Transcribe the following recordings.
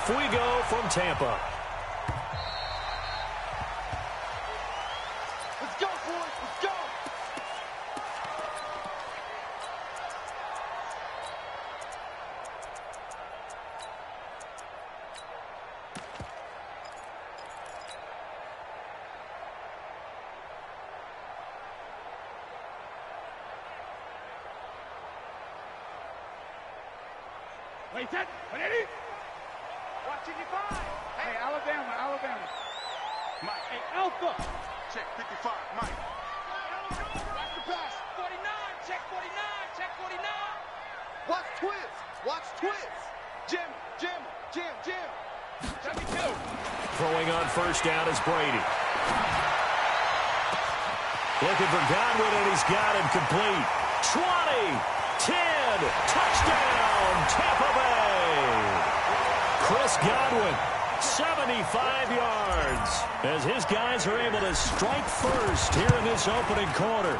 Off we go from Tampa. Let's go, boys. Let's go. Wait, set. Ready? Watching you five. Hey, Alabama. Mike. Hey, Alpha. Check 55, Mike. Watch the pass. 49. Check 49. Check 49. Watch twins. Jim. 72. Throwing on first down is Brady. Looking for Godwin, and he's got him complete. 20, 10, touchdown, Tampa Bay. Chris Godwin, 75 yards, as his guys are able to strike first here in this opening quarter.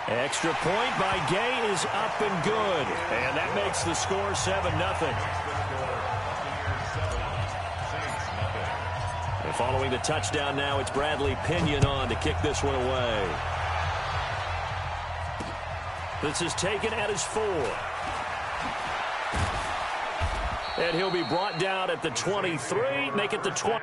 Extra point by Gay is up and good, and that makes the score 7-0. And following the touchdown now, it's Bradley Pinion on to kick this one away. This is taken at his 4. And he'll be brought down at the 23, make it the 20.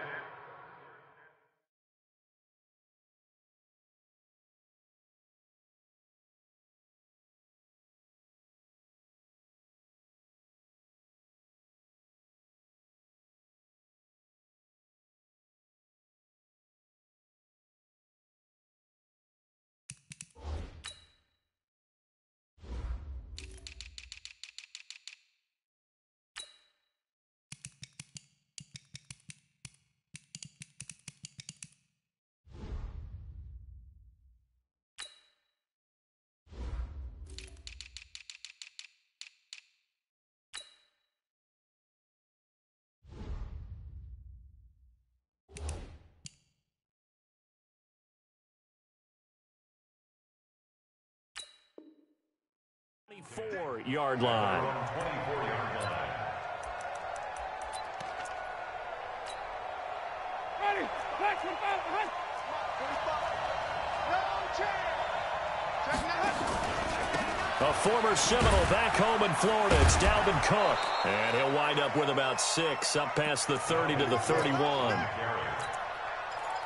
Yard line. Ready. Back 25. Behind. 25. No chance. A former Seminole back home in Florida. It's Dalvin Cook. And he'll wind up with about 6 up past the 30 to the 31.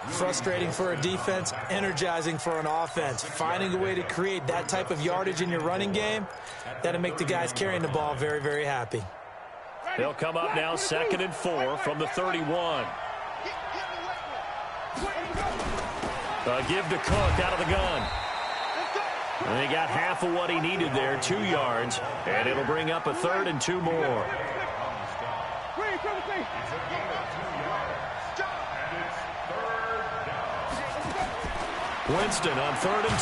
Frustrating for a defense, energizing for an offense. Finding a way to create that type of yardage in your running game, that'll make the guys carrying the ball very, very happy. They'll come up now 2nd and 4 from the 31. A give to Cook out of the gun. And he got half of what he needed there, 2 yards, and it'll bring up a 3rd and 2 more. Winston on 3rd and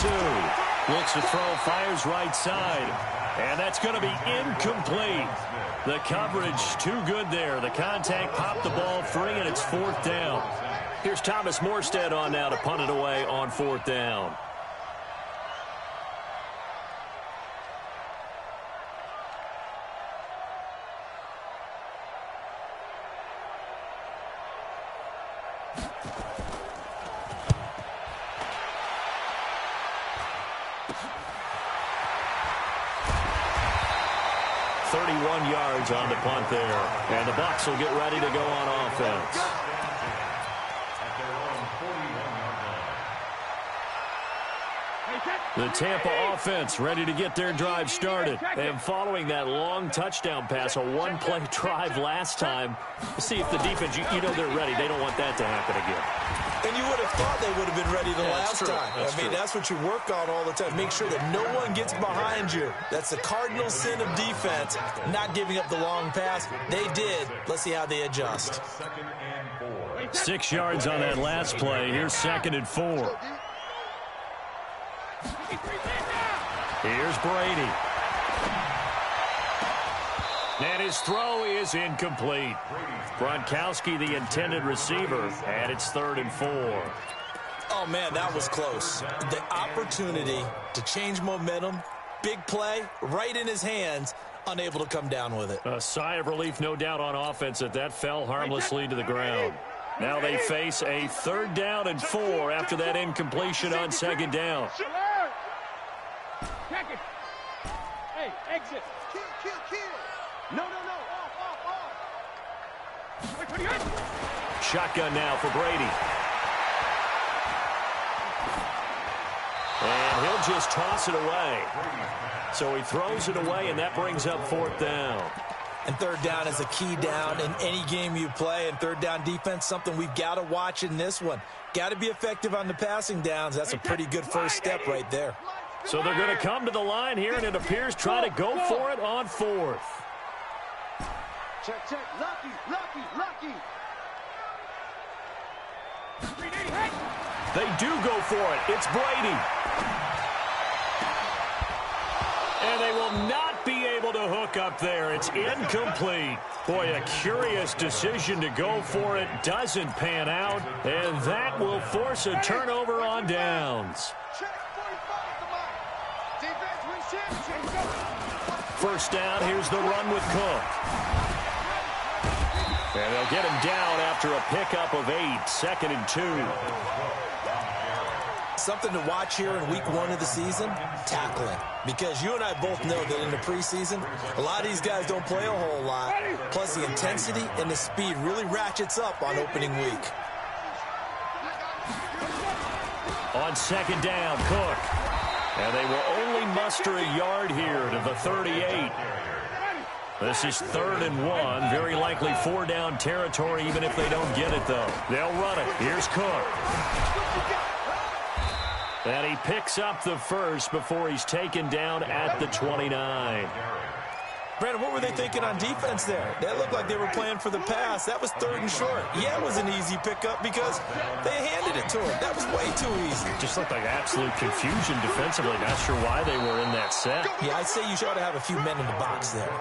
2. Looks to throw, fires right side. And that's going to be incomplete. The coverage too good there. The contact popped the ball free, and it's 4th down. Here's Thomas Morstead on now to punt it away on 4th down. On the punt there, and the Bucs will get ready to go on offense. The Tampa offense ready to get their drive started. And following that long touchdown pass, a one-play drive last time, see if the defense, you know they're ready. They don't want that to happen again. And you would have thought they would have been ready the last time. That's what you work on all the time. Make sure that no one gets behind you. That's the cardinal sin of defense, not giving up the long pass. They did. Let's see how they adjust. 6 yards on that last play. Here's 2nd and 4. Here's Brady. And his throw is incomplete. Gronkowski, the intended receiver, and it's 3rd and 4. Oh, man, that was close. The opportunity to change momentum, big play, right in his hands, unable to come down with it. A sigh of relief, no doubt, on offense that fell harmlessly to the ground. Now they face a 3rd down and 4 after that incompletion on 2nd down. Check it. Hey, exit. Kill. No. Off. Shotgun now for Brady. And he'll just toss it away. So he throws it away, and that brings up 4th down. And 3rd down is a key down in any game you play. And 3rd down defense, something we've got to watch in this one. Got to be effective on the passing downs. That's a pretty good first step right there. So they're going to come to the line here, and it appears try to go for it on 4th. Check. Lucky. They do go for it. It's Brady. And they will not be able to hook up there. It's incomplete. Boy, a curious decision to go for it. Doesn't pan out. And that will force a turnover on downs. First down, here's the run with Cook. And they'll get him down after a pickup of 8, 2nd and 2. Something to watch here in week 1 of the season, tackling. Because you and I both know that in the preseason, a lot of these guys don't play a whole lot. Plus the intensity and the speed really ratchets up on opening week. On 2nd down, Cook. And they will only muster a yard here to the 38. This is 3rd and 1. Very likely 4-down territory, even if they don't get it, though. They'll run it. Here's Cook. And he picks up the first before he's taken down at the 29. Brandon, what were they thinking on defense there? That looked like they were playing for the pass. That was 3rd and short. Yeah, it was an easy pickup because they handed it to him. That was way too easy. Just looked like absolute confusion defensively. Not sure why they were in that set. Yeah, I'd say you ought to have a few men in the box there.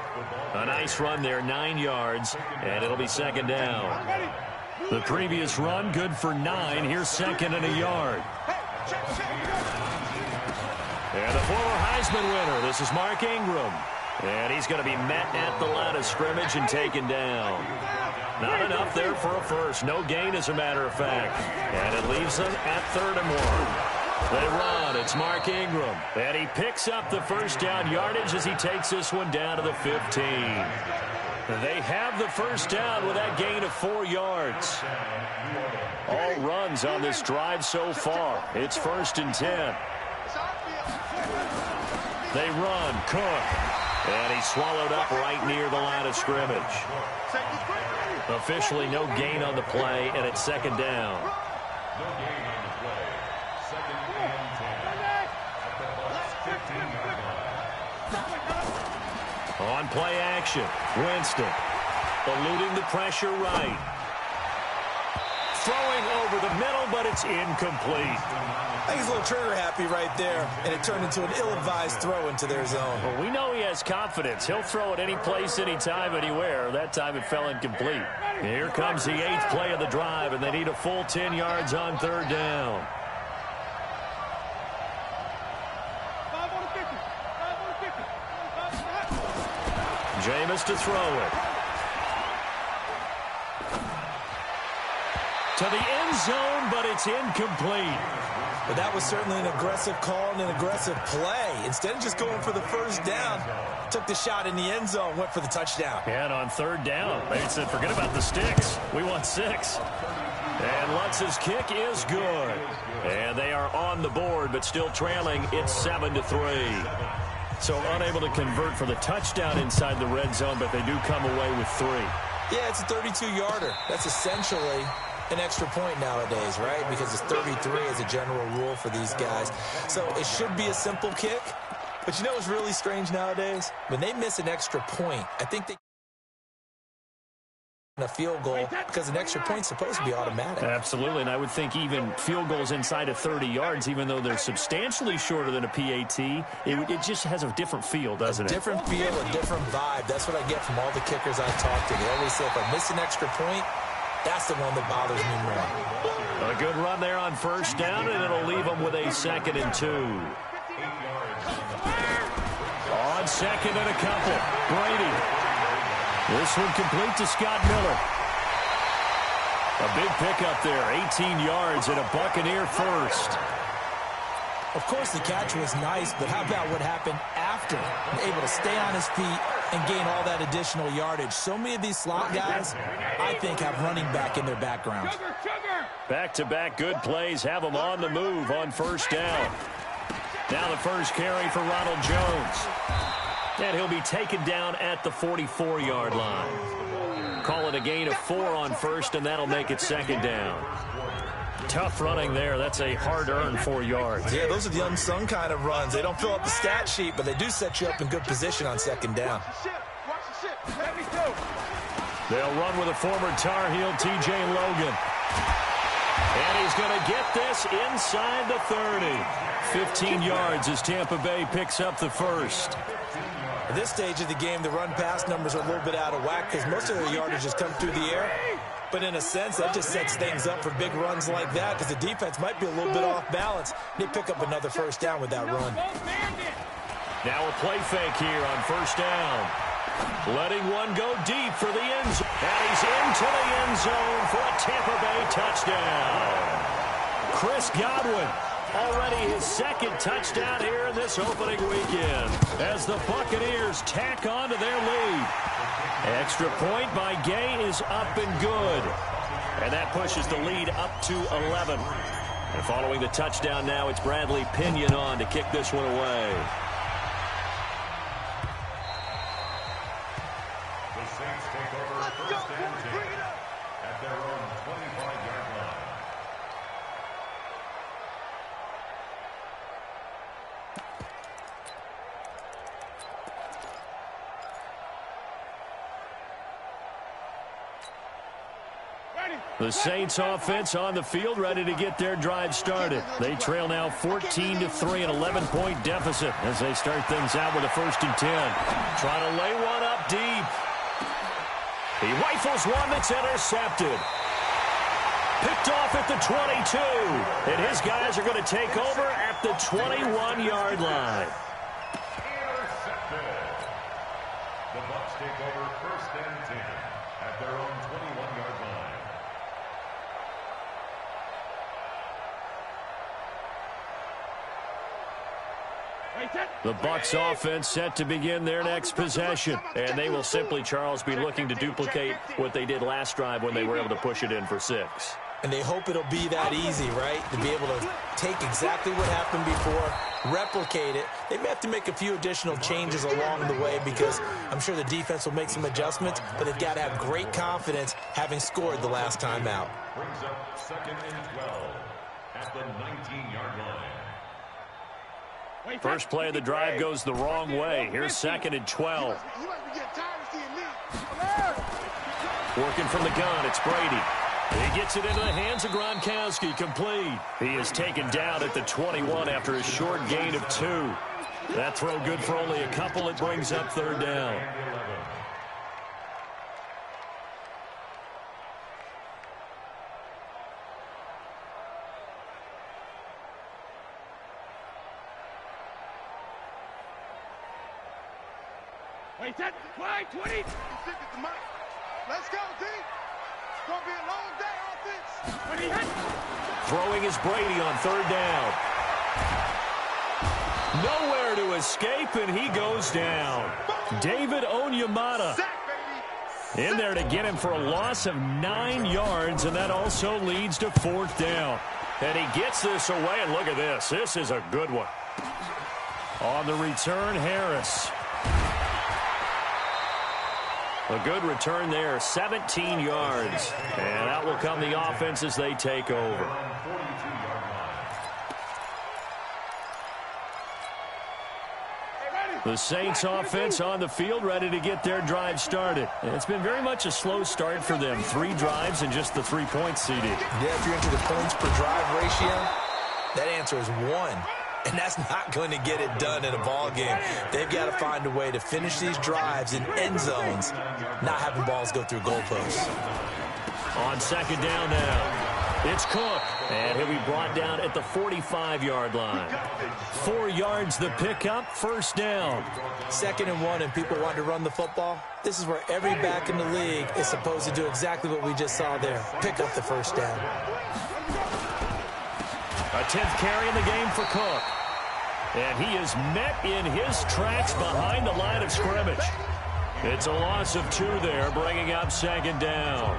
A nice run there, 9 yards, and it'll be 2nd down. The previous run, good for 9. Here's 2nd and a yard. And the former Heisman winner, this is Mark Ingram. And he's going to be met at the line of scrimmage and taken down. Not enough there for a first. No gain, as a matter of fact. And it leaves them at 3rd and 1. They run. It's Mark Ingram. And he picks up the first down yardage as he takes this one down to the 15. They have the first down with that gain of 4 yards. All runs on this drive so far. It's 1st and 10. They run. Cook. And he's swallowed up right near the line of scrimmage. Officially no gain on the play, and it's 2nd down. On play action, Winston eluding the pressure right. Throwing over the middle, but it's incomplete. I think he's a little trigger happy right there, and it turned into an ill-advised throw into their zone. Well, we know he has confidence. He'll throw it any place, anytime, anywhere. That time it fell incomplete. Here comes the 8th play of the drive, and they need a full 10 yards on 3rd down. Jameis to throw it. To the end zone, but it's incomplete. But that was certainly an aggressive call and an aggressive play. Instead of just going for the first down, took the shot in the end zone, went for the touchdown. And on 3rd down, they said, forget about the sticks. We want 6. And Lutz's kick is good. And they are on the board, but still trailing. It's 7-3. So unable to convert for the touchdown inside the red zone, but they do come away with 3. Yeah, it's a 32-yarder. That's essentially an extra point nowadays, right? Because it's 33 as a general rule for these guys. So it should be a simple kick. But you know what's really strange nowadays? When they miss an extra point, I think they a field goal because an extra point's supposed to be automatic. Absolutely, and I would think even field goals inside of 30 yards, even though they're substantially shorter than a PAT, it just has a different feel, doesn't it? A different feel, a different vibe. That's what I get from all the kickers I talk to. They always say, if I miss an extra point, that's the one that bothers me more. A good run there on 1st down, and it'll leave them with a 2nd and 2. On on second and a couple. Brady. This one complete to Scott Miller. A big pickup there, 18 yards and a Buccaneer first. Of course, the catch was nice, but how about what happened after? Able to stay on his feet and gain all that additional yardage. So many of these slot guys, I think, have running back in their background. Back-to-back good plays have them on the move on first down. Now the first carry for Ronald Jones. And he'll be taken down at the 44-yard line. Call it a gain of 4 on first, and that'll make it second down. Tough running there. That's a hard-earned 4 yards. Yeah, those are the unsung kind of runs. They don't fill up the stat sheet, but they do set you up in good position on second down. They'll run with a former Tar Heel, T.J. Logan. And he's going to get this inside the 30. 15 yards as Tampa Bay picks up the first. At this stage of the game, the run-pass numbers are a little bit out of whack because most of their yardage has come through the air. But in a sense, that just sets things up for big runs like that because the defense might be a little bit off balance. They pick up another first down with that run. Now a play fake here on first down. Letting one go deep for the end zone. And he's into the end zone for a Tampa Bay touchdown. Chris Godwin, already his second touchdown here in this opening weekend as the Buccaneers tack on to their lead. Extra point by Gay is up and good. And that pushes the lead up to 11. And following the touchdown now, it's Bradley Pinion on to kick this one away. The Saints take over first and 10 at their own 25-yard line. The Saints offense on the field, ready to get their drive started. They trail now 14-3, an 11-point deficit as they start things out with a 1st and 10. Trying to lay one up deep. He rifles one that's intercepted. Picked off at the 22. And his guys are going to take over at the 21-yard line. Intercepted. The Bucs take over first and 10 at their own 21-yard line. The Bucs offense set to begin their next possession. And they will simply, Charles, be looking to duplicate what they did last drive when they were able to push it in for 6. And they hope it'll be that easy, right? To be able to take exactly what happened before, replicate it. They may have to make a few additional changes along the way because I'm sure the defense will make some adjustments, but they've got to have great confidence having scored the last time out. Brings up 2nd and 12 at the 19-yard line. First play of the drive goes the wrong way. Here's 2nd and 12. Working from the gun, it's Brady. He gets it into the hands of Gronkowski, complete. He is taken down at the 21 after a short gain of 2. That throw good for only a couple. It brings up 3rd down. Wait, that fly 20. Let's go, D. It's going to be a long day, offense. Throwing is Brady on 3rd down. Nowhere to escape, and he goes down. David Onyemata in there to get him for a loss of 9 yards, and that also leads to 4th down. And he gets this away, and look at this. This is a good one. On the return, Harris. A good return there, 17 yards. And out will come the offense as they take over. The Saints offense on the field, ready to get their drive started. And it's been very much a slow start for them. 3 drives and just the 3 points seeded. Yeah, if you're into the points per drive ratio, that answer is 1. And that's not going to get it done in a ball game. They've got to find a way to finish these drives in end zones, not having balls go through goalposts. On 2nd down now. It's Cook, and he'll be brought down at the 45-yard line. 4 yards the pickup, first down. 2nd and 1, and people want to run the football. This is where every back in the league is supposed to do exactly what we just saw there. Pick up the first down. A 10th carry in the game for Cook. And he is met in his tracks behind the line of scrimmage. It's a loss of 2 there, bringing up 2nd down.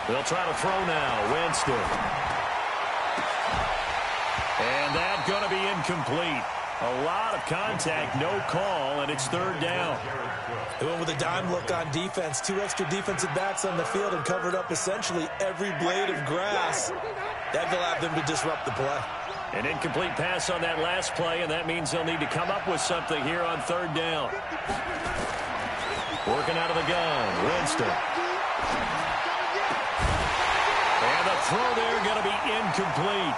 They'll try to throw now. Winston. And that's going to be incomplete. A lot of contact, no call, and it's 3rd down. They went with a dime look on defense. 2 extra defensive backs on the field and covered up essentially every blade of grass. That will allow them to disrupt the play. An incomplete pass on that last play, and that means they'll need to come up with something here on 3rd down. Working out of the gun, Winston. And the throw there going to be incomplete.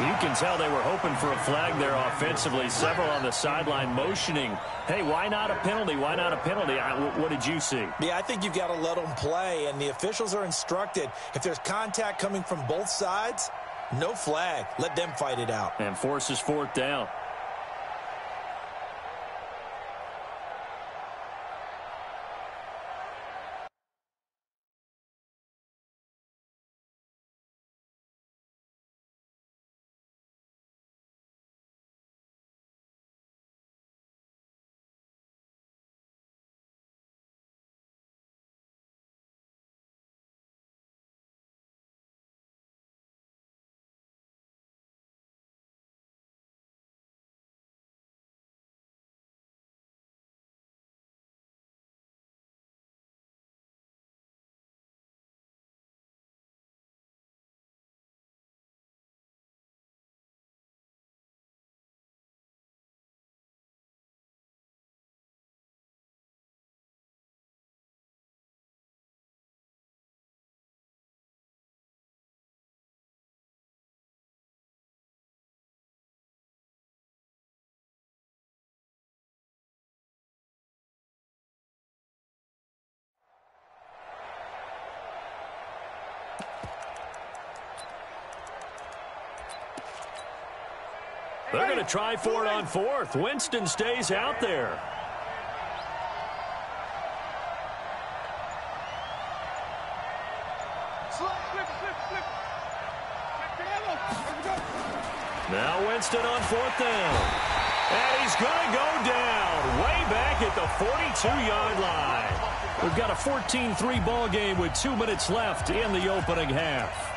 You can tell they were hoping for a flag there offensively. Several on the sideline motioning, hey, why not a penalty? Why not a penalty? What did you see? Yeah, I think you've got to let them play, and the officials are instructed. If there's contact coming from both sides, no flag. Let them fight it out. And forces 4th down. They're going to try for it on 4th. Winston stays out there. Now Winston on 4th down. And he's going to go down way back at the 42-yard line. We've got a 14-3 ball game with 2 minutes left in the opening half.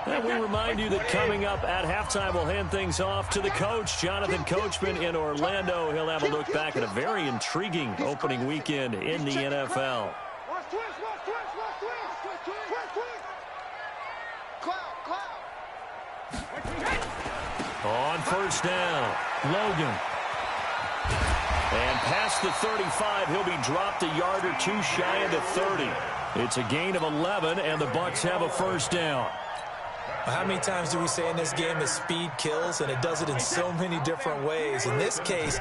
And we remind you that coming up at halftime, we'll hand things off to the coach, Jonathan Coachman in Orlando. He'll have a look back at a very intriguing opening weekend in the NFL. On 1st down, Logan. And past the 35, he'll be dropped a yard or 2 shy of the 30. It's a gain of 11, and the Bucs have a 1st down. How many times do we say in this game that speed kills, and it does it in so many different ways? In this case,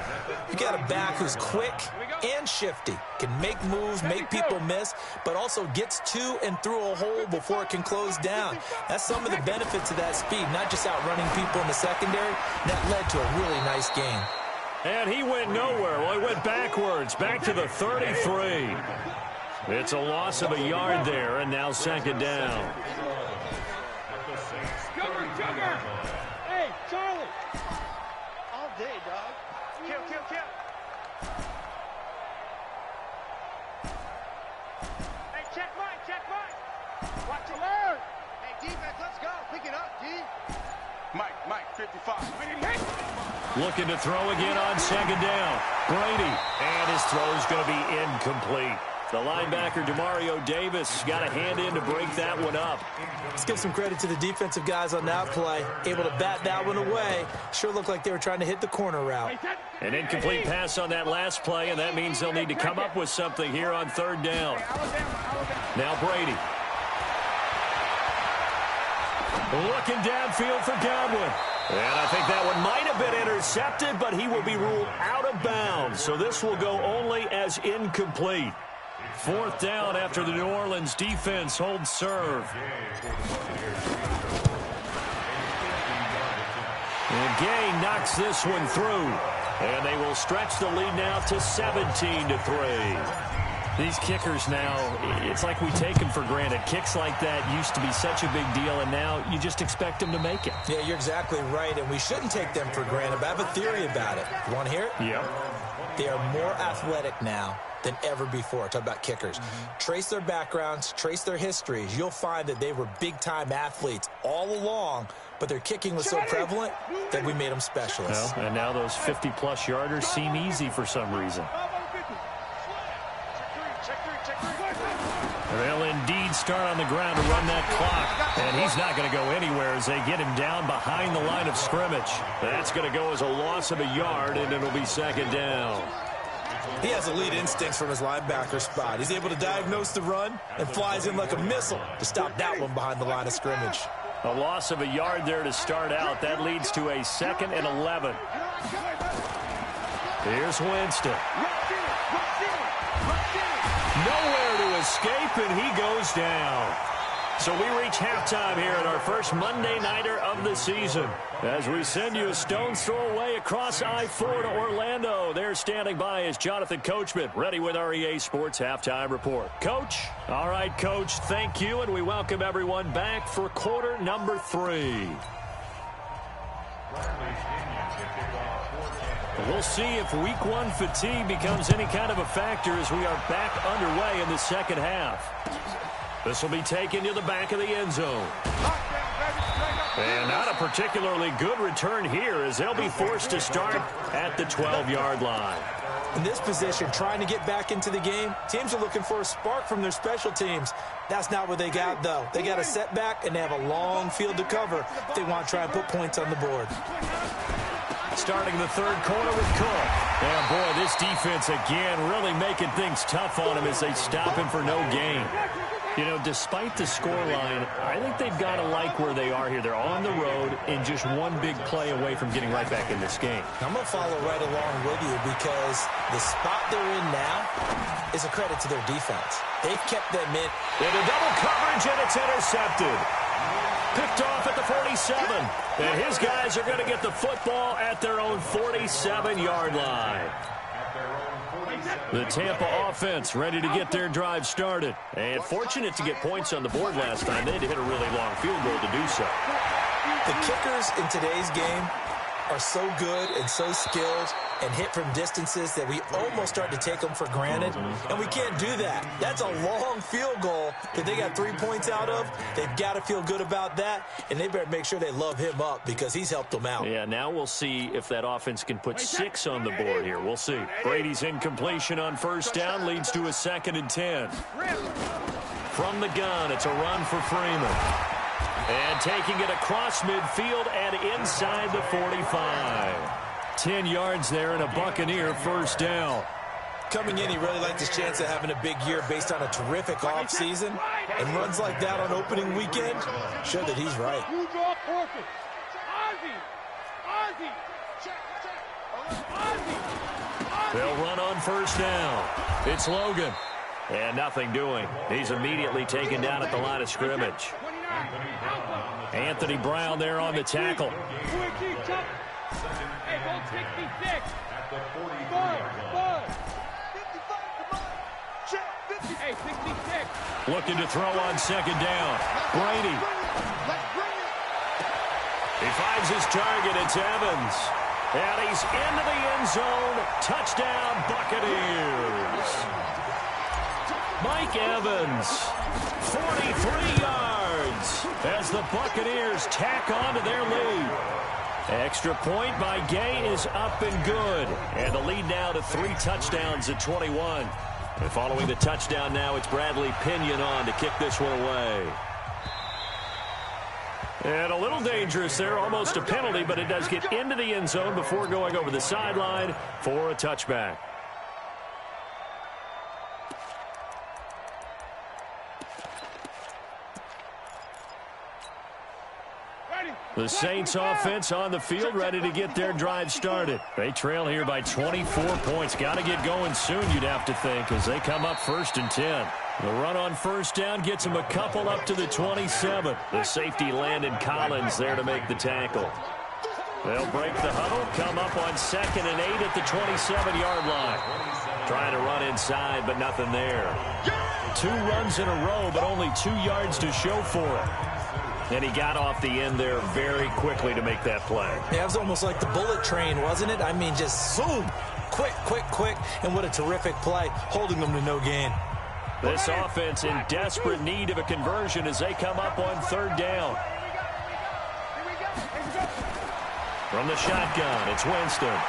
you got a back who's quick and shifty, can make moves, make people miss, but also gets to and through a hole before it can close down. That's some of the benefits of that speed, not just outrunning people in the secondary. That led to a really nice game. And he went nowhere. Well, he went backwards, back to the 33. It's a loss of a yard there, and now 2nd down. Hey, Charlie. All day, dog. Kill. Hey, check Mike. Watch your word. Hey, defense, let's go. Pick it up, D. Mike, 55. Looking to throw again on 2nd down. Brady, and his throw is going to be incomplete. The linebacker, Demario Davis, got a hand in to break that one up. Let's give some credit to the defensive guys on that play. Able to bat that one away. Sure looked like they were trying to hit the corner route. An incomplete pass on that last play, and that means they'll need to come up with something here on third down. Now Brady. Looking downfield for Godwin. And I think that one might have been intercepted, but he will be ruled out of bounds. So this will go only as incomplete. Fourth down after the New Orleans defense holds serve. And Gay knocks this one through. And they will stretch the lead now to 17-3. These kickers now, it's like we take them for granted. Kicks like that used to be such a big deal, and now you just expect them to make it. Yeah, you're exactly right, and we shouldn't take them for granted, but I have a theory about it. You want to hear it? Yeah. They are more athletic now than ever before. Talk about kickers. Trace their backgrounds, trace their histories. You'll find that they were big-time athletes all along, but their kicking was so prevalent that we made them specialists. Well, and now those 50-plus yarders seem easy for some reason. They'll indeed start on the ground to run that clock. And he's not going to go anywhere as they get him down behind the line of scrimmage. That's going to go as a loss of a yard, and it'll be second down. He has elite instincts from his linebacker spot. He's able to diagnose the run and flies in like a missile to stop that one behind the line of scrimmage. A loss of a yard there to start out. That leads to a 2nd and 11. Here's Winston. Nowhere to escape, and he goes down. So we reach halftime here at our first Monday Nighter of the season. As we send you a stone's throw away across I-4 to Orlando. There standing by is Jonathan Coachman, ready with our EA Sports Halftime Report. Coach? All right, Coach, thank you, and we welcome everyone back for quarter number 3. We'll see if week 1 fatigue becomes any kind of a factor as we are back underway in the second half. This will be taken to the back of the end zone. And not a particularly good return here as they'll be forced to start at the 12-yard line. In this position, trying to get back into the game, teams are looking for a spark from their special teams. That's not what they got, though. They got a setback, and they have a long field to cover if they want to try and put points on the board. Starting the third quarter with Cook. And, boy, this defense, again, really making things tough on him as they stop him for no gain. You know, despite the scoreline, I think they've got to like where they are here. They're on the road and just one big play away from getting right back in this game. I'm going to follow right along with you because the spot they're in now is a credit to their defense. They've kept them in. Into double coverage, and it's intercepted. Picked off at the 47. And his guys are going to get the football at their own 47-yard line. The Tampa offense ready to get their drive started. And fortunate to get points on the board last time. They had to hit a really long field goal to do so. The kickers in today's game are so good and so skilled and hit from distances that we almost start to take them for granted. And we can't do that. That's a long field goal that they got 3 points out of. They've got to feel good about that, and they better make sure they love him up because he's helped them out. Yeah, now we'll see if that offense can put 6 on the board here. We'll see. Brady's incompletion on first down leads to a 2nd and 10. From the gun, it's a run for Freeman. And taking it across midfield and inside the 45. 10 yards there and a Buccaneer first down. Coming in, he really liked his chance of having a big year based on a terrific offseason. And runs like that on opening weekend show that he's right. They'll run on first down. It's Logan. And nothing doing. He's immediately taken down at the line of scrimmage. Anthony Brown there on the tackle. Looking to throw on second down. Brady. He finds his target. It's Evans. And he's into the end zone. Touchdown, Buccaneers. Mike Evans, 43 yards as the Buccaneers tack on to their lead. Extra point by Gay is up and good. And the lead now to 3 touchdowns at 21. And following the touchdown now, it's Bradley Pinion on to kick this one away. And a little dangerous there, almost a penalty, but it does get into the end zone before going over the sideline for a touchback. The Saints offense on the field, ready to get their drive started. They trail here by 24 points. Got to get going soon, you'd have to think, as they come up 1st and 10. The run on first down gets them a couple up to the 27. The safety Landon Collins there to make the tackle. They'll break the huddle, come up on 2nd and 8 at the 27-yard line. Trying to run inside, but nothing there. 2 runs in a row, but only 2 yards to show for it. And he got off the end there very quickly to make that play. Yeah, it was almost like the bullet train, wasn't it? I mean, just zoom. Quick, quick, quick. And what a terrific play, holding them to no gain. This offense in desperate need of a conversion as they come up on 3rd down. From the shotgun, it's Winston.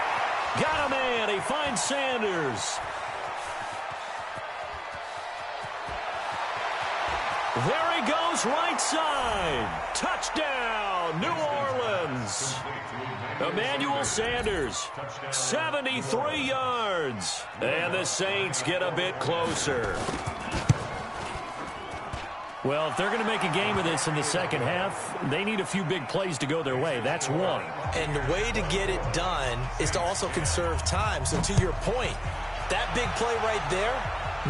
Got a man. He finds Sanders. There he goes, right side. Touchdown, New Orleans. Emmanuel Sanders, 73 yards. And the Saints get a bit closer. Well, if they're going to make a game of this in the second half, they need a few big plays to go their way. That's one. And the way to get it done is to also conserve time. So to your point, that big play right there,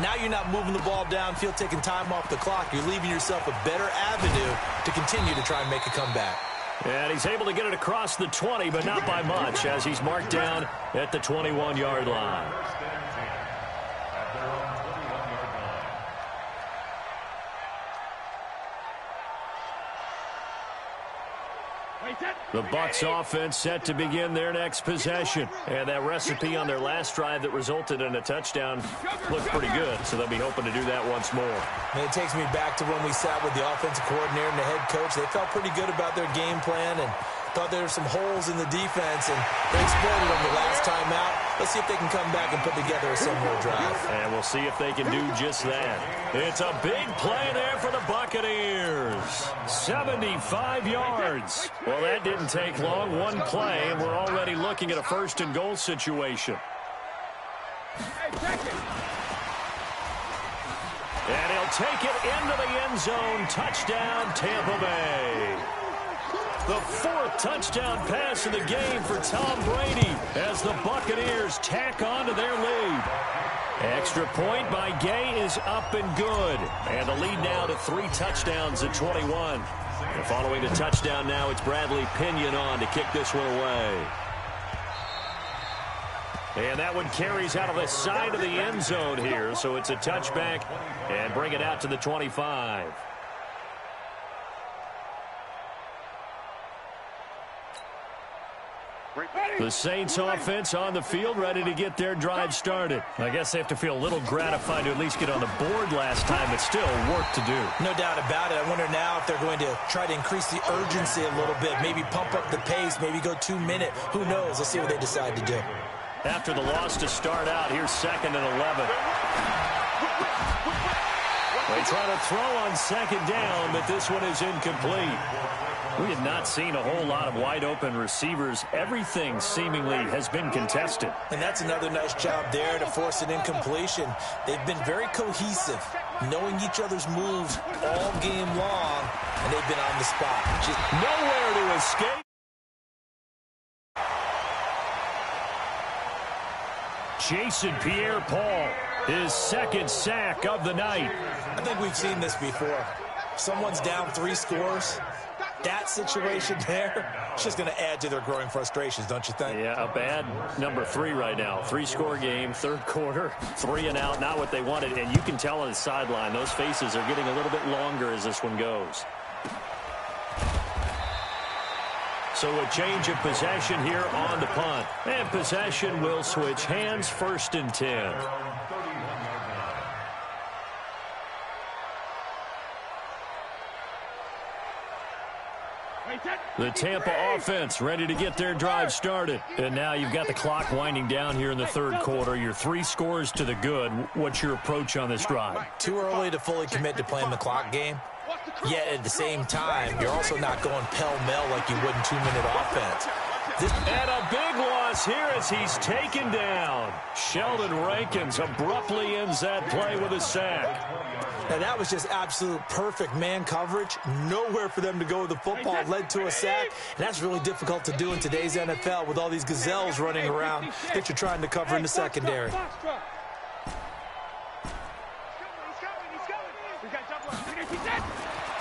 now you're not moving the ball downfield, taking time off the clock. You're leaving yourself a better avenue to continue to try and make a comeback. And he's able to get it across the 20, but not by much, as he's marked down at the 21-yard line. The Bucs offense set to begin their next possession. And that recipe on their last drive that resulted in a touchdown looked pretty good, so they'll be hoping to do that once more. And it takes me back to when we sat with the offensive coordinator and the head coach. They felt pretty good about their game plan and thought there were some holes in the defense, and they exploited them the last time out. Let's see if they can come back and put together a similar drive. And we'll see if they can do just that. It's a big play there for the Buccaneers. 75 yards. Well, that didn't take long. One play, and we're already looking at a 1st and goal situation. And he'll take it into the end zone. Touchdown, Tampa Bay. The 4th touchdown pass of the game for Tom Brady as the Buccaneers tack on to their lead. Extra point by Gay is up and good. And the lead now to 3 touchdowns at 21. And following the touchdown now, it's Bradley Pinion on to kick this one away. And that one carries out of the side of the end zone here. So it's a touchback and bring it out to the 25. The Saints offense on the field, ready to get their drive started. I guess they have to feel a little gratified to at least get on the board last time, but still work to do. No doubt about it. I wonder now if they're going to try to increase the urgency a little bit, maybe pump up the pace, maybe go 2-minute. Who knows? Let's see what they decide to do. After the loss to start out, here's 2nd and 11. They try to throw on 2nd down, but this one is incomplete. We have not seen a whole lot of wide-open receivers. Everything seemingly has been contested. And that's another nice job there to force an incompletion. They've been very cohesive, knowing each other's moves all game long, and they've been on the spot. Just nowhere to escape. Jason Pierre-Paul, his 2nd sack of the night. I think we've seen this before. Someone's down 3 scores. That situation there, it's just going to add to their growing frustrations, don't you think? Yeah, a bad number 3 right now. 3-score game, 3rd quarter, 3 and out, not what they wanted. And you can tell on the sideline, those faces are getting a little bit longer as this one goes. So a change of possession here on the punt. And possession will switch hands, 1st and 10. The Tampa offense ready to get their drive started. And now you've got the clock winding down here in the third quarter. You're 3 scores to the good. What's your approach on this drive? Too early to fully commit to playing the clock game. Yet at the same time, you're also not going pell-mell like you would in 2-minute offense. And a big loss here as he's taken down. Sheldon Rankins abruptly ends that play with a sack. Now, that was just absolute perfect man coverage. Nowhere for them to go with the football. Led to a sack. And that's really difficult to do in today's NFL with all these gazelles running around that you're trying to cover in the secondary.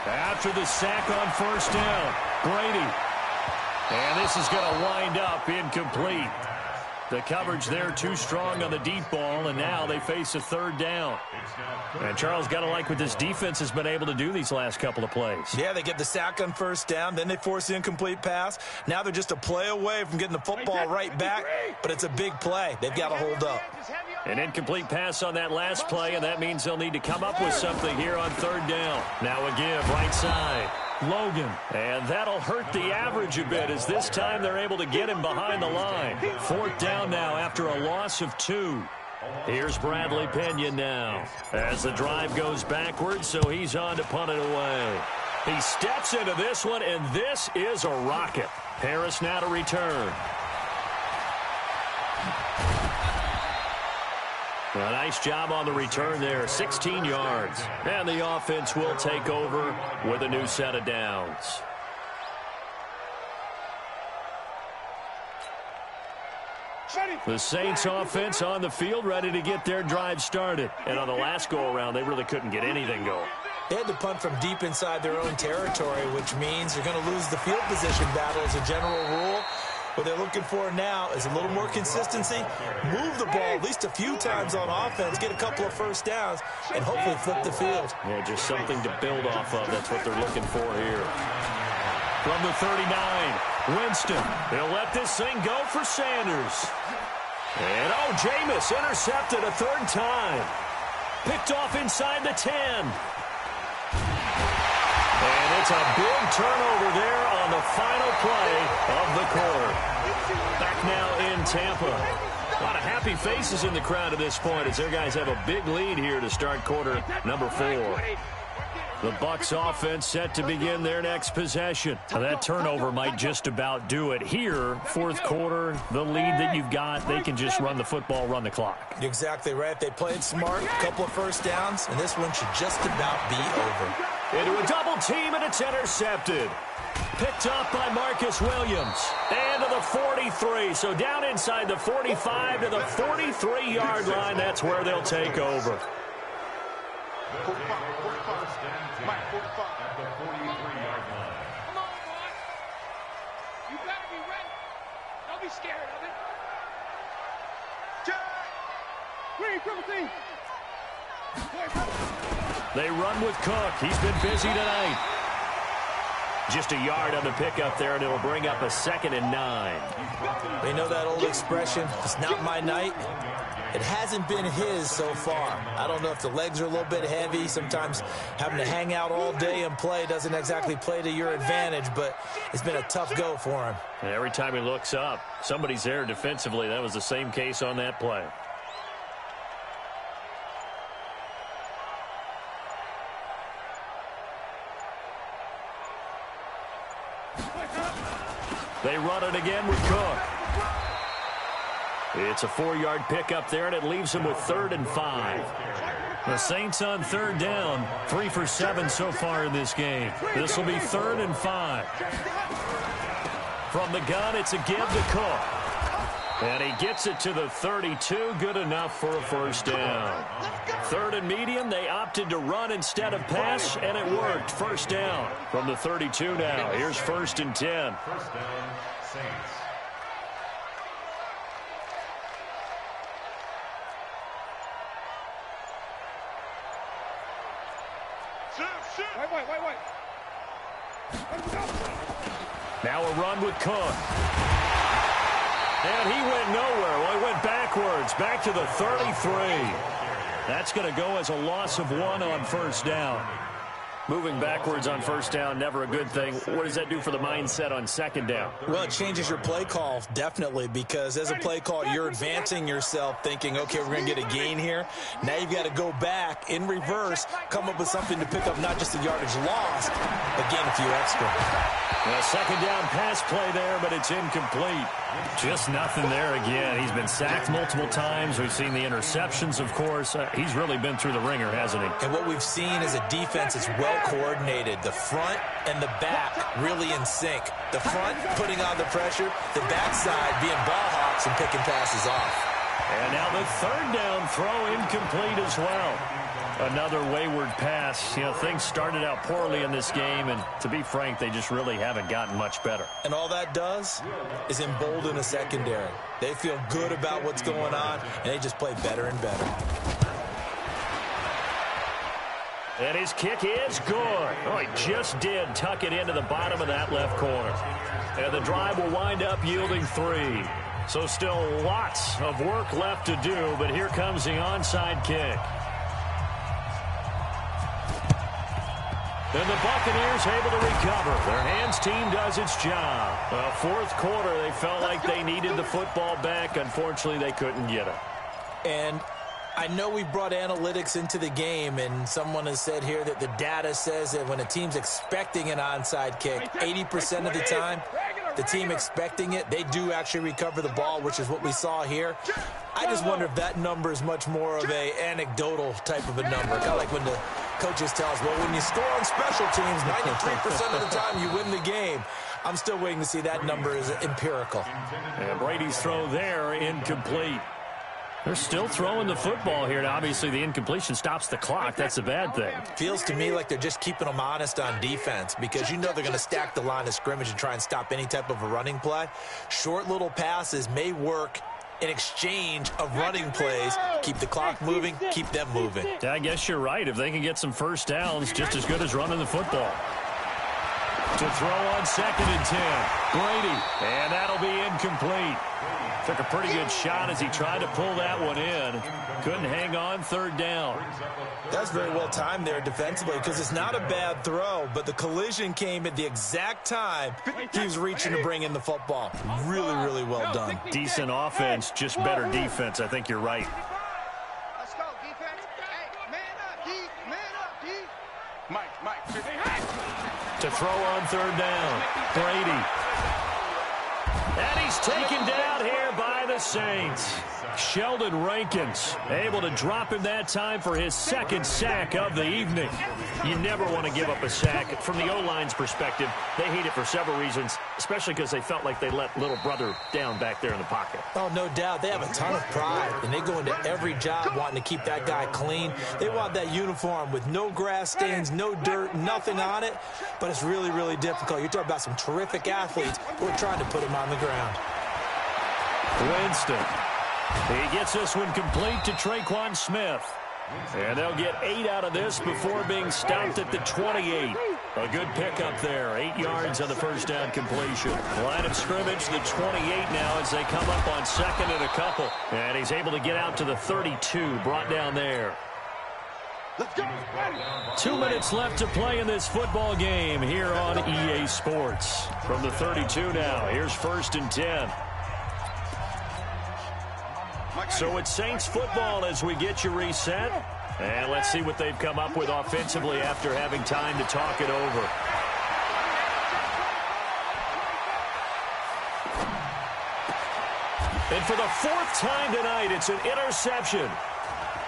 After the sack on first down, Brady. And this is going to wind up incomplete. The coverage there too strong on the deep ball, and now they face a third down. And Charles, got to like what this defense has been able to do these last couple of plays. Yeah, they get the sack on first down, then they force the incomplete pass. Now they're just a play away from getting the football right back, but it's a big play. They've got to hold up. An incomplete pass on that last play, and that means they'll need to come up with something here on third down. Now a give right side. Logan, and that'll hurt the average a bit as this time they're able to get him behind the line. Fourth down now after a loss of 2. Here's Bradley Pena now as the drive goes backwards, so he's on to punt it away. He steps into this one, and this is a rocket. Harris now to return. A nice job on the return there, 16 yards. And the offense will take over with a new set of downs. The Saints offense on the field ready to get their drive started. And on the last go-around, they really couldn't get anything going. They had to punt from deep inside their own territory, which means you're going to lose the field position battle as a general rule. What they're looking for now is a little more consistency, move the ball at least a few times on offense, get a couple of first downs, and hopefully flip the field. Yeah, just something to build off of. That's what they're looking for here. From the 39, Winston. They'll let this thing go for Sanders. And, Jameis intercepted a third time. Picked off inside the 10. And it's a big turnover there on the final play of the quarter. Back now in Tampa. A lot of happy faces in the crowd at this point as their guys have a big lead here to start quarter number 4. The Bucs offense set to begin their next possession. Now that turnover might just about do it. Here, fourth quarter, the lead that you've got, they can just run the football, run the clock. You're exactly right. They played smart, a couple of first downs, and this one should just about be over. Into a double team, and it's intercepted. Picked up by Marcus Williams. And to the 43. So down inside the 45 to the 43-yard line. That's where they'll take over. Mike, 45. At the 43-yard line. Come on, boy. You better be ready. Don't be scared of it. Green, triple team. They run with Cook. He's been busy tonight. Just a yard on the pickup there, and it'll bring up a 2nd and 9. They know that old expression, it's not my night. It hasn't been his so far. I don't know if the legs are a little bit heavy. Sometimes having to hang out all day and play doesn't exactly play to your advantage, but it's been a tough go for him. And every time he looks up, somebody's there defensively. That was the same case on that play. They run it again with Cook. It's a 4-yard pickup there, and it leaves them with 3rd and 5. The Saints on third down, 3 for 7 so far in this game. This will be 3rd and 5. From the gun, it's a give to Cook. And he gets it to the 32, good enough for a first down. 3rd and medium, they opted to run instead of pass, and it worked. First down from the 32 now. Here's 1st and 10. First down, Saints. Wait. Now a run with Cook. And he went nowhere. Well, he went backwards, back to the 33. That's going to go as a loss of 1 on first down. Moving backwards on first down, never a good thing. What does that do for the mindset on second down? Well, it changes your play call, definitely, because as a play call, you're advancing yourself thinking, okay, we're going to get a gain here. Now you've got to go back in reverse, come up with something to pick up not just the yardage lost, but gain a few extra. A second down pass play there, but it's incomplete. Just nothing there again. He's been sacked multiple times. We've seen the interceptions, of course. He's really been through the ringer, hasn't he? And what we've seen is a defense that's well coordinated. The front and the back really in sync. The front putting on the pressure, the backside being ball hawks and picking passes off. And now the third down throw incomplete as well. Another wayward pass. You know, things started out poorly in this game, and to be frank, they just really haven't gotten much better. And all that does is embolden a secondary. They feel good about what's going on, and they just play better and better. And his kick is good. Oh, he just did tuck it into the bottom of that left corner. And the drive will wind up yielding 3. So still lots of work left to do, but here comes the onside kick. And the Buccaneers able to recover. Their hands team does its job. Well, fourth quarter, they felt like they needed the football back. Unfortunately, they couldn't get it. And I know we brought analytics into the game, and someone has said here that the data says that when a team's expecting an onside kick, 80% of the time, the team expecting it, they do actually recover the ball, which is what we saw here. I just wonder if that number is much more of a anecdotal type of a number. Kind of like when the coaches tell us, well, when you score on special teams, 93% of the time you win the game. I'm still waiting to see that number is empirical. And Brady's throw there, incomplete. They're still throwing the football here. Now, obviously, the incompletion stops the clock. That's a bad thing. Feels to me like they're just keeping them honest on defense because you know they're going to stack the line of scrimmage and try and stop any type of a running play. Short little passes may work in exchange of running plays. Keep the clock moving, keep them moving. I guess you're right. If they can get some first downs, just as good as running the football. To throw on 2nd and 10. Brady, and that'll be incomplete. Took a pretty good shot as he tried to pull that one in. Couldn't hang on, 3rd down. That's very well timed there defensively because it's not a bad throw, but the collision came at the exact time he was reaching to bring in the football. Really, really well done. Decent offense, just better defense. I think you're right. Let's go, defense. Hey, man up, D. Man up, D. Mike, 50. To throw on 3rd down. Brady. And he's taken down here by the Saints. Sheldon Rankins able to drop him that time for his 2nd sack of the evening. You never want to give up a sack. From the O-line's perspective, they hate it for several reasons, especially because they felt like they let little brother down back there in the pocket. Oh, no doubt. They have a ton of pride, and they go into every job wanting to keep that guy clean. They want that uniform with no grass stains, no dirt, nothing on it, but it's really, really difficult. You're talking about some terrific athletes who are trying to put him on the ground. Winston. He gets this one complete to Traquan Smith. And they'll get 8 out of this before being stopped at the 28. A good pickup there. 8 yards on the first down completion. Line of scrimmage, the 28 now as they come up on 2nd and a couple. And he's able to get out to the 32, brought down there. Let's go. 2 minutes left to play in this football game here on EA Sports. From the 32 now, here's 1st and 10. So it's Saints football as we get you reset. And let's see what they've come up with offensively after having time to talk it over. And for the 4th time tonight, it's an interception.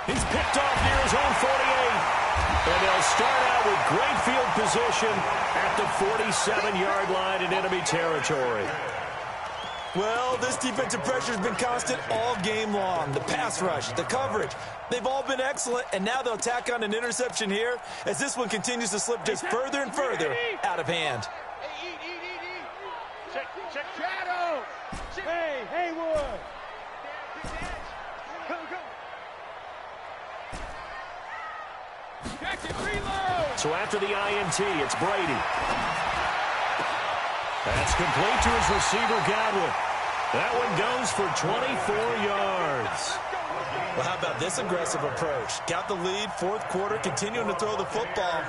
He's picked off near his own 48. And they'll start out with great field position at the 47-yard line in enemy territory. Well, this defensive pressure has been constant all game long. The pass rush, the coverage, they've all been excellent, and now they'll tack on an interception here as this one continues to slip just further and further out of hand. Hey, check shadow. Hey, Haywood. Go. Catch it, reload. So after the INT, it's Brady. That's complete to his receiver, Godwin. That one goes for 24 yards. Well, how about this aggressive approach? Got the lead, fourth quarter, continuing to throw the football.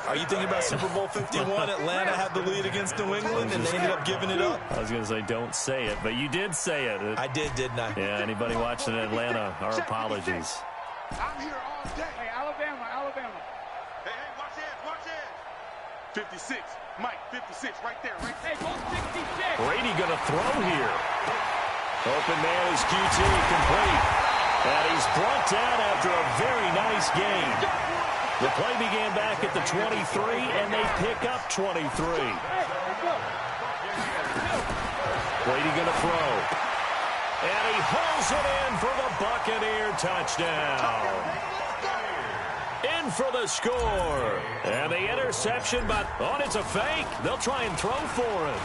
Are you thinking about Super Bowl 51? Atlanta had the lead against New England, and they ended up giving it up? I was going to say don't say it, but you did say it. I did, didn't I? Yeah, anybody watching Atlanta, our apologies. I'm here all day. Hey, Alabama. Hey, watch it. 56. Mike, 56, right there. Hey, go 66. Brady going to throw here. Open man is QT, complete. And he's brought down after a very nice game. The play began back at the 23, and they pick up 23. Brady going to throw. And he hauls it in for the Buccaneer touchdown. In for the score. And the interception, but it's a fake. They'll try and throw for it.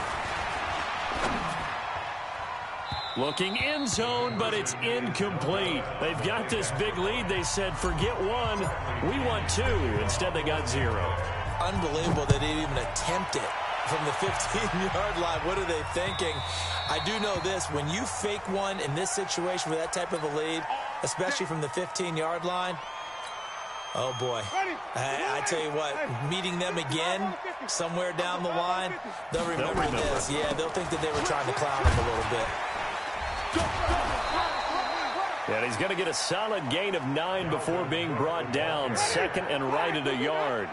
Looking end zone, but it's incomplete. They've got this big lead. They said, forget one. We want two. Instead, they got zero. Unbelievable they didn't even attempt it from the 15-yard line. What are they thinking? I do know this. When you fake one in this situation with that type of a lead, especially from the 15-yard line, oh, boy. I tell you what, meeting them again somewhere down the line, they'll remember this. Yeah, they'll think that they were trying to clown them a little bit. And he's going to get a solid gain of 9 before being brought down. Second and right at a yard.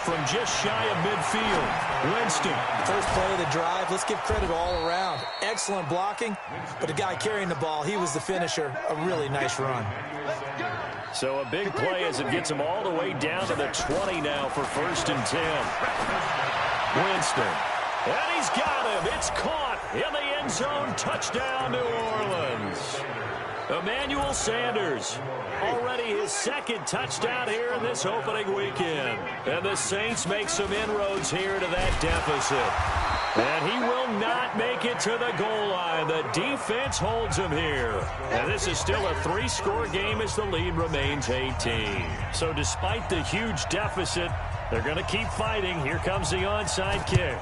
From just shy of midfield, Winston. First play of the drive. Let's give credit all around. Excellent blocking, but the guy carrying the ball, he was the finisher. A really nice run. So a big play as it gets him all the way down to the 20 now for 1st and 10. Winston. And he's got him. It's caught in the end zone. Touchdown, New Orleans. Emmanuel Sanders. Already his second touchdown here in this opening weekend. And the Saints make some inroads here to that deficit. And he will not make it to the goal line. The defense holds him here. And this is still a 3-score game as the lead remains 18. So despite the huge deficit, they're going to keep fighting. Here comes the onside kick.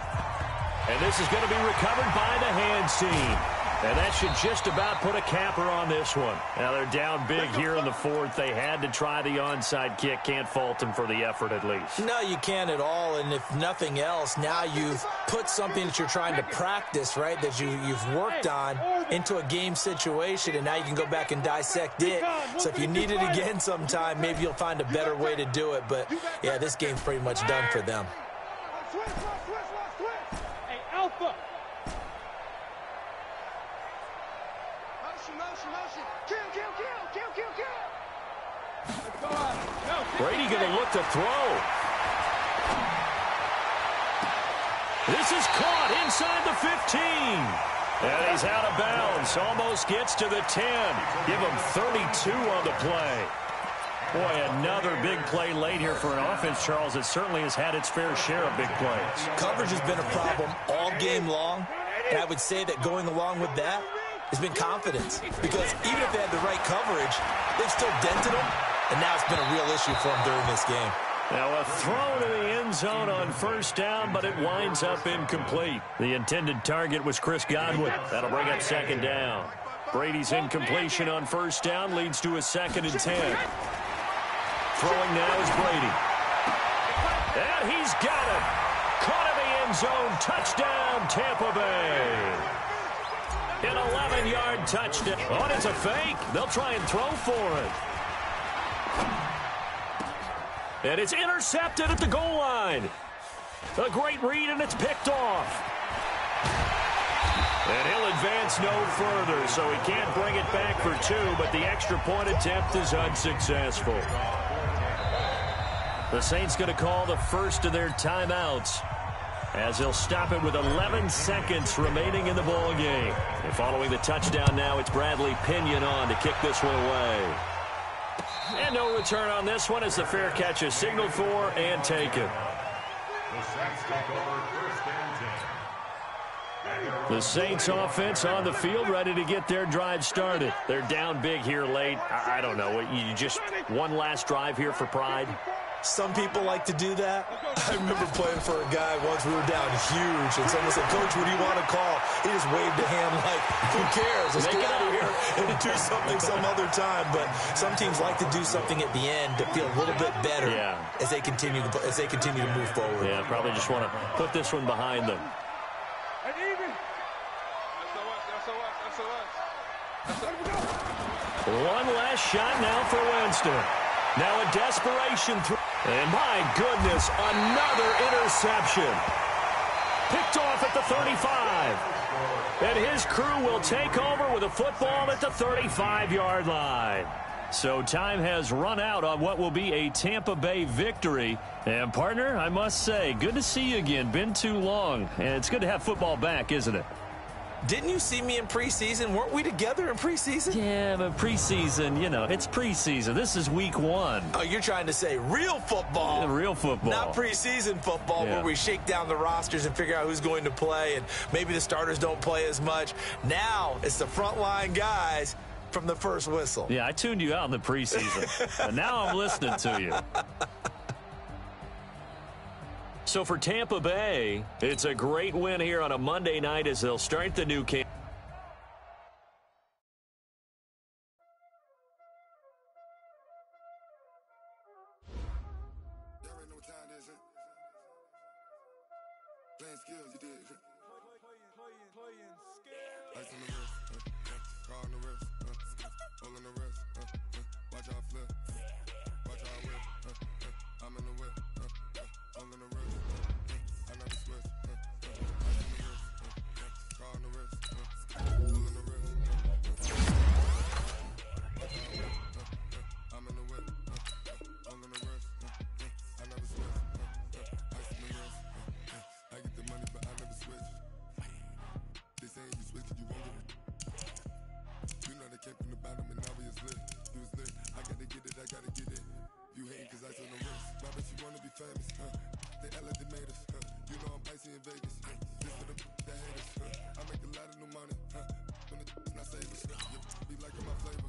And this is going to be recovered by the hands team. And that should just about put a capper on this one. Now they're down big here in the 4th. They had to try the onside kick. Can't fault them for the effort at least. No, you can't at all. And if nothing else, now you've put something that you're trying to practice, right, that you've worked on into a game situation, and now you can go back and dissect it. So if you need it again sometime, maybe you'll find a better way to do it. But, yeah, this game's pretty much done for them. Hey, Alpha. Motion. Kill. Brady going to look to throw. This is caught inside the 15. And he's out of bounds. Almost gets to the 10. Give him 32 on the play. Boy, another big play late here for an offense, Charles, that certainly has had its fair share of big plays. Coverage has been a problem all game long. And I would say that going along with that has been confidence. Because even if they had the right coverage, they've still dented them. And now it's been a real issue for them during this game. Now a throw to the end zone on 1st down, but it winds up incomplete. The intended target was Chris Godwin. That'll bring up 2nd down. Brady's incompletion on 1st down leads to a 2nd and 10. Throwing now is Brady. And he's got it. Caught in the end zone. Touchdown, Tampa Bay. An 11-yard touchdown. Oh, it's a fake. They'll try and throw for it. And it's intercepted at the goal line. A great read, and it's picked off. And he'll advance no further, so he can't bring it back for 2, but the extra point attempt is unsuccessful. The Saints going to call the first of their timeouts, as they'll stop it with 11 seconds remaining in the ball game. And following the touchdown now, it's Bradley Pinion on to kick this one away. And no return on this one as the fair catch is signaled for and taken. The Saints offense on the field ready to get their drive started. They're down big here late. I don't know. You just one last drive here for pride? Some people like to do that. I remember playing for a guy once. We were down huge, and someone said, "Coach, what do you want to call?" He just waved a hand like, "Who cares? Let's get out of here and do something some other time." But some teams like to do something at the end to feel a little bit better as they continue to move forward. Yeah, probably just want to put this one behind them. One last shot now for Winston. Now a desperation throw. And my goodness, another interception. Picked off at the 35. And his crew will take over with a football at the 35-yard line. So time has run out on what will be a Tampa Bay victory. And, partner, I must say, good to see you again. Been too long. And it's good to have football back, isn't it? Didn't you see me in preseason? Weren't we together in preseason? Yeah, but preseason, you know, it's preseason. This is week 1. Oh, you're trying to say real football. Yeah, real football. Not preseason football where we shake down the rosters and figure out who's going to play, and maybe the starters don't play as much. Now it's the frontline guys from the first whistle. Yeah, I tuned you out in the preseason, and now I'm listening to you. So for Tampa Bay, it's a great win here on a Monday night as they'll start the new camp. I make a lot of new money, when it's not saving, be like in my flavor.